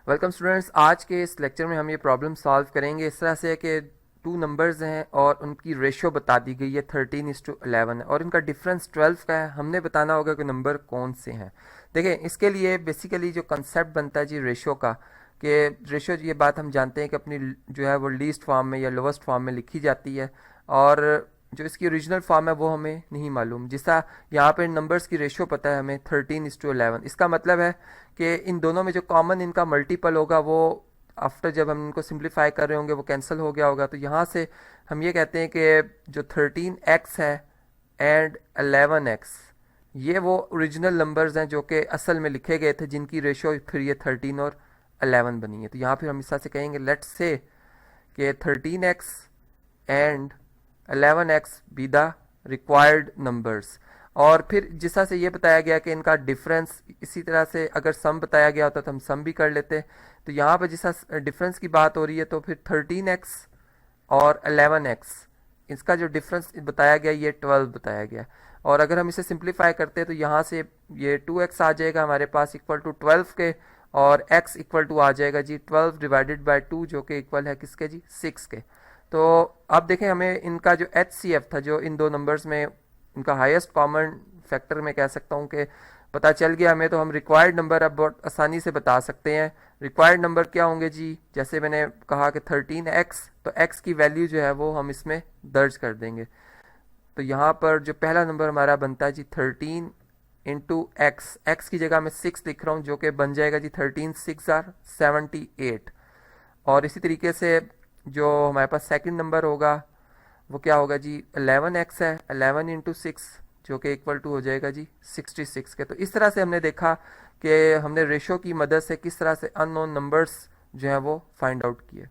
Welcome students. आज के इस लेक्चर में हम ये प्रॉब्लम सॉल्व करेंगे। इस तरह से है कि टू नंबर्स हैं और उनकी रेशियो बता दी गई है 13:11 है और इनका डिफरेंस 12 का है। हमने बताना होगा कि नंबर कौन से हैं। देखिए, इसके लिए बेसिकली जो कंसेप्ट बनता है जी रेशियो का, कि रेशियो, ये बात हम जानते हैं कि अपनी जो है वो लीस्ट फॉर्म में या लोवेस्ट फॉर्म में लिखी जाती है, और जो इसकी ओरिजिनल फॉर्म है वो हमें नहीं मालूम। जिसका यहाँ पे नंबर्स की रेशियो पता है हमें 13:11। इसका मतलब है कि इन दोनों में जो कॉमन इनका मल्टीपल होगा वो आफ्टर जब हम इनको सिंप्लीफाई कर रहे होंगे वो कैंसिल हो गया होगा। तो यहाँ से हम ये कहते हैं कि जो 13x है एंड 11x, ये वो ओरिजिनल नंबर्स हैं जो कि असल में लिखे गए थे, जिनकी रेशियो फिर ये 13 और 11 बनी है। तो यहाँ फिर हम इस तरह से कहेंगे, लेट्स से कि 13x and 11x be the required numbers. और फिर जिस तरह से ये बताया गया कि इनका डिफरेंस, इसी तरह से अगर सम बताया गया होता तो हम सम भी कर लेते। तो यहाँ पर जिस तरह डिफरेंस की बात हो रही है तो फिर 13x और 11x, इसका जो डिफरेंस बताया गया ये 12 बताया गया। और अगर हम इसे सिंप्लीफाई करते हैं तो यहाँ से ये 2x आ जाएगा हमारे पास इक्वल टू 12 के, और x इक्वल टू आ जाएगा जी 12 डिवाइडेड बाय 2, जो कि इक्वल है किसके जी 6 के। तो अब देखें, हमें इनका जो HCF था, जो इन दो नंबर्स में इनका हाईएस्ट कॉमन फैक्टर मैं कह सकता हूँ कि पता चल गया हमें। तो हम रिक्वायर्ड नंबर अब बहुत आसानी से बता सकते हैं। रिक्वायर्ड नंबर क्या होंगे जी, जैसे मैंने कहा कि 13x, तो x की वैल्यू जो है वो हम इसमें दर्ज कर देंगे। तो यहाँ पर जो पहला नंबर हमारा बनता है जी 13 इंटू एक्स, एक्स की जगह मैं 6 लिख रहा हूँ, जो कि बन जाएगा जी 13 6 आर 78। और इसी तरीके से जो हमारे पास सेकंड नंबर होगा वो क्या होगा जी 11x है, 11 इंटू 6, जो कि इक्वल टू हो जाएगा जी 66 के। तो इस तरह से हमने देखा कि हमने रेशो की मदद से किस तरह से अननोन नंबर्स जो हैं वो फाइंड आउट किए।